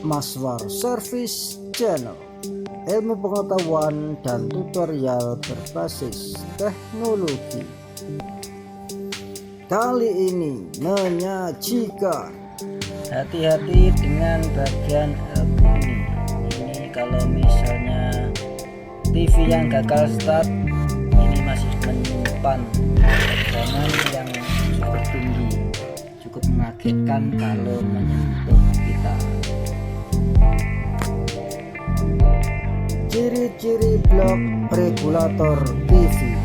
Maswar Service Channel, ilmu pengetahuan dan tutorial berbasis teknologi. Kali ini menyajikan hati-hati dengan bagian abu ini. Ini kalau misalnya TV yang gagal start, ini masih menyimpan tekanan yang cukup tinggi, cukup mengagetkan kalau menyentuh kita. Ciri-ciri blok regulator TV.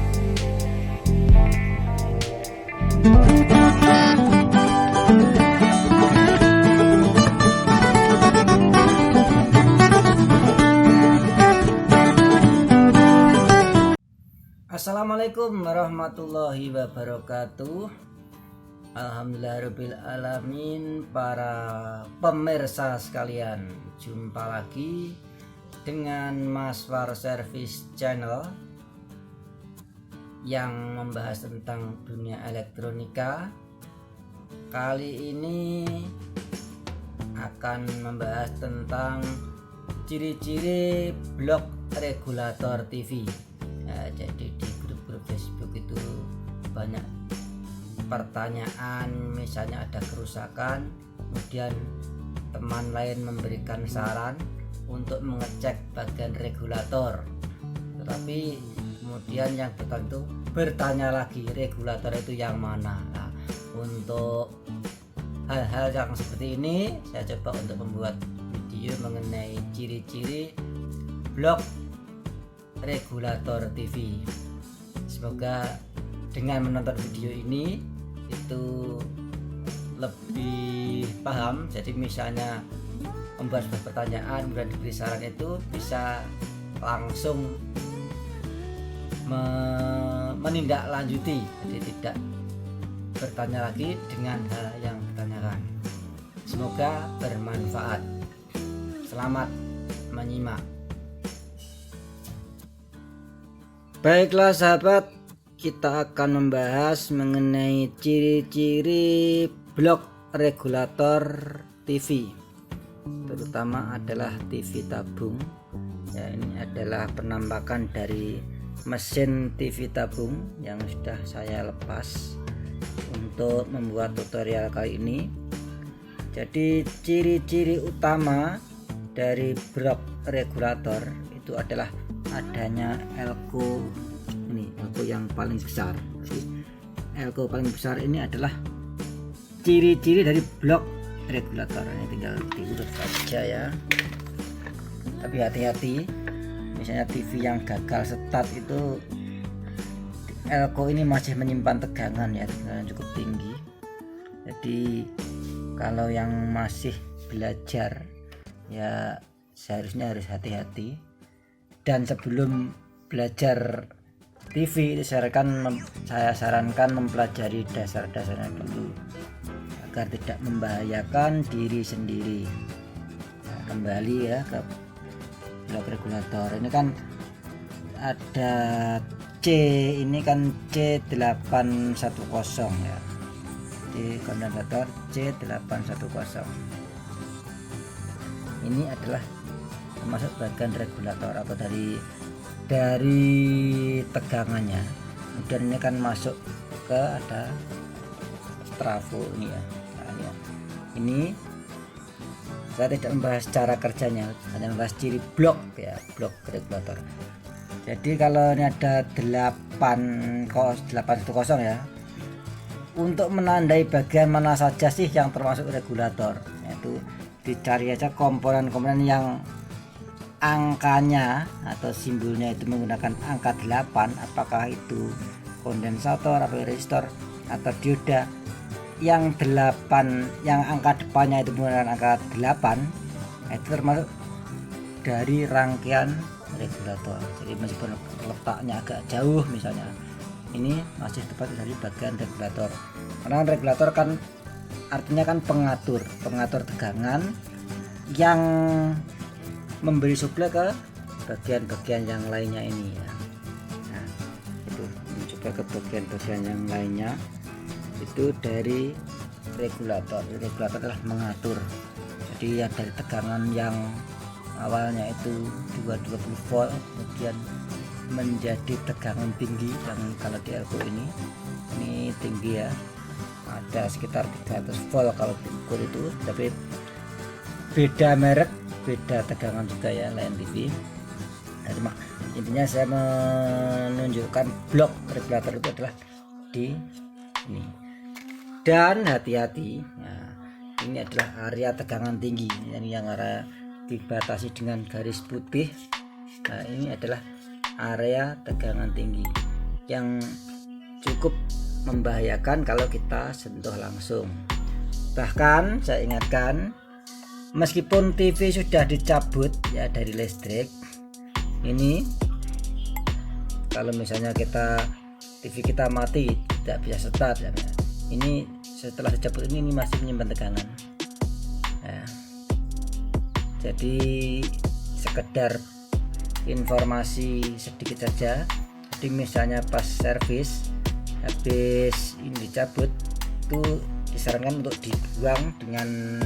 Assalamualaikum warahmatullahi wabarakatuh. Alhamdulillahirabbil alamin. Para pemirsa sekalian, jumpa lagi dengan Maswar Service Channel yang membahas tentang dunia elektronika. Kali ini akan membahas tentang ciri-ciri blok regulator TV. Nah, jadi di grup-grup Facebook itu banyak pertanyaan, misalnya ada kerusakan, kemudian teman lain memberikan saran untuk mengecek bagian regulator, tetapi kemudian yang tertentu bertanya lagi regulator itu yang mana. Nah, untuk hal-hal yang seperti ini saya coba untuk membuat video mengenai ciri-ciri blok regulator TV. Semoga dengan menonton video ini itu lebih paham. Jadi misalnya membuat sebuah pertanyaan kemudian diberi saran, itu bisa langsung menindaklanjuti, jadi tidak bertanya lagi dengan hal yang ditanyakan. Semoga bermanfaat. Selamat menyimak. Baiklah sahabat, kita akan membahas mengenai ciri-ciri blok regulator TV, terutama adalah TV tabung. Ya, ini adalah penampakan dari mesin TV tabung yang sudah saya lepas untuk membuat tutorial kali ini. Jadi ciri-ciri utama dari blok regulator itu adalah adanya elko. Ini elko yang paling besar. Jadi elko paling besar ini adalah ciri-ciri dari blok regulator. Ini tinggal diurut saja ya, tapi hati-hati, misalnya TV yang gagal start itu elko ini masih menyimpan tegangan ya, tegangan cukup tinggi. Jadi kalau yang masih belajar ya seharusnya harus hati-hati. Dan sebelum belajar TV saya sarankan mempelajari dasar-dasarnya dulu agar tidak membahayakan diri sendiri. Nah, kembali ya ke blok regulator. Ini kan ada C, ini kan C810 ya. Di kondensator C810. Ini adalah termasuk bagian regulator atau dari tegangannya. Kemudian ini kan masuk ke ada trafo ini ya. Nah, ini saya tidak membahas cara kerjanya, hanya membahas ciri blok ya, blok regulator. Jadi kalau ini ada 810 ya, untuk menandai bagian mana saja sih yang termasuk regulator, yaitu dicari aja komponen-komponen yang angkanya atau simbolnya itu menggunakan angka 8, apakah itu kondensator atau resistor atau dioda. Yang 8, yang angka depannya itu menggunakan angka 8, itu termasuk dari rangkaian regulator. Jadi meskipun letaknya agak jauh, misalnya ini masih tepat dari bagian regulator, karena regulator kan artinya kan pengatur tegangan yang memberi suplai ke bagian-bagian yang lainnya ini ya. Nah, itu mencoba ke bagian-bagian yang lainnya itu dari regulator. Regulator adalah mengatur. Jadi Jadi ya dari tegangan yang awalnya itu 220 volt kemudian menjadi tegangan tinggi, dan kalau di elko ini tinggi ya, ada sekitar 300 volt kalau diukur itu, tapi beda merek, beda tegangan juga ya lain TV. Nah, cuma intinya saya menunjukkan blok regulator itu adalah di ini. Dan hati-hati, nah, ini adalah area tegangan tinggi, yang area dibatasi dengan garis putih. Nah, ini adalah area tegangan tinggi yang cukup membahayakan kalau kita sentuh langsung. Bahkan saya ingatkan, meskipun TV sudah dicabut ya dari listrik, ini kalau misalnya TV kita mati tidak bisa start ya, ini setelah dicabut ini masih menyimpan tegangan ya. Jadi sekedar informasi sedikit saja. Jadi misalnya pas servis habis ini dicabut, itu disarankan untuk dibuang dengan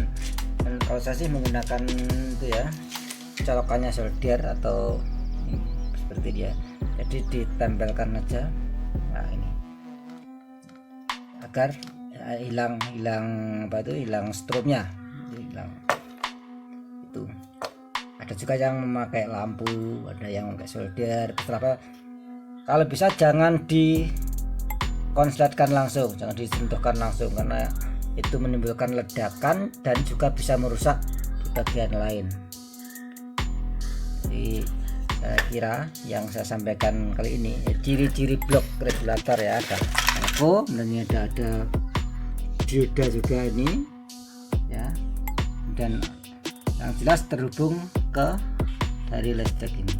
proses menggunakan itu ya, colokannya solder atau ini, seperti dia. Jadi ditempelkan aja, nah ini agar hilang strobnya, hilang. Itu ada juga yang memakai lampu, ada yang memakai solder, terserah. Kalau bisa jangan dikonsletkan langsung, jangan disentuhkan langsung, karena itu menimbulkan ledakan dan juga bisa merusak di bagian lain. Jadi saya kira yang saya sampaikan kali ini ciri-ciri blok regulator ya, ada elko, kemudian ada dioda juga ini ya, dan yang jelas terhubung ke dari listrik ini.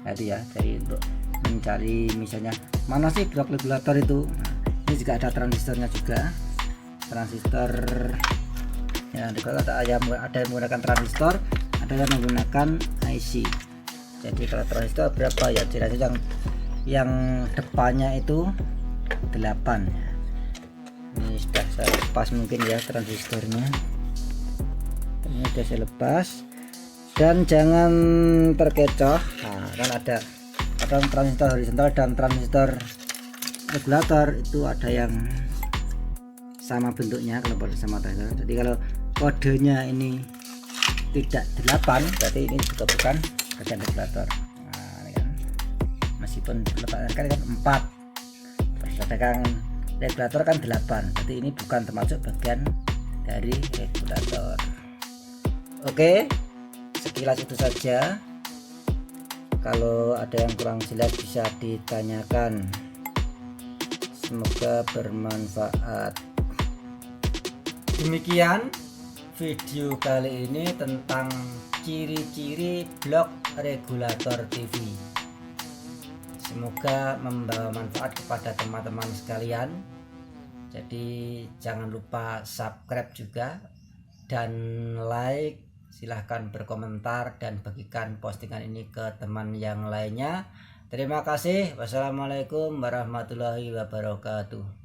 Jadi ya, jadi untuk mencari misalnya mana sih blok regulator itu, nah, ini juga ada transistornya juga, transistor ya, ada yang menggunakan transistor, ada yang menggunakan IC. Jadi kalau transistor berapa ya, jelasnya yang depannya itu 8 ya. Ini sudah saya lepas mungkin ya transistornya, ini sudah saya lepas, dan jangan terkecoh. Nah, kan ada transistor horizontal dan transistor regulator itu ada yang sama bentuknya kalau bersama transistor. Jadi kalau kodenya ini tidak 8, berarti ini juga bukan bagian regulator. Nah, ini kan meskipun lepas kan 4, berdasarkan regulator kan 8, berarti ini bukan termasuk bagian dari regulator. Oke, sekilas itu saja. Kalau ada yang kurang jelas bisa ditanyakan. Semoga bermanfaat. Demikian video kali ini tentang ciri-ciri blok regulator TV. Semoga membawa manfaat kepada teman-teman sekalian. Jadi jangan lupa subscribe juga dan like. Silahkan berkomentar dan bagikan postingan ini ke teman yang lainnya. Terima kasih. Wassalamualaikum warahmatullahi wabarakatuh.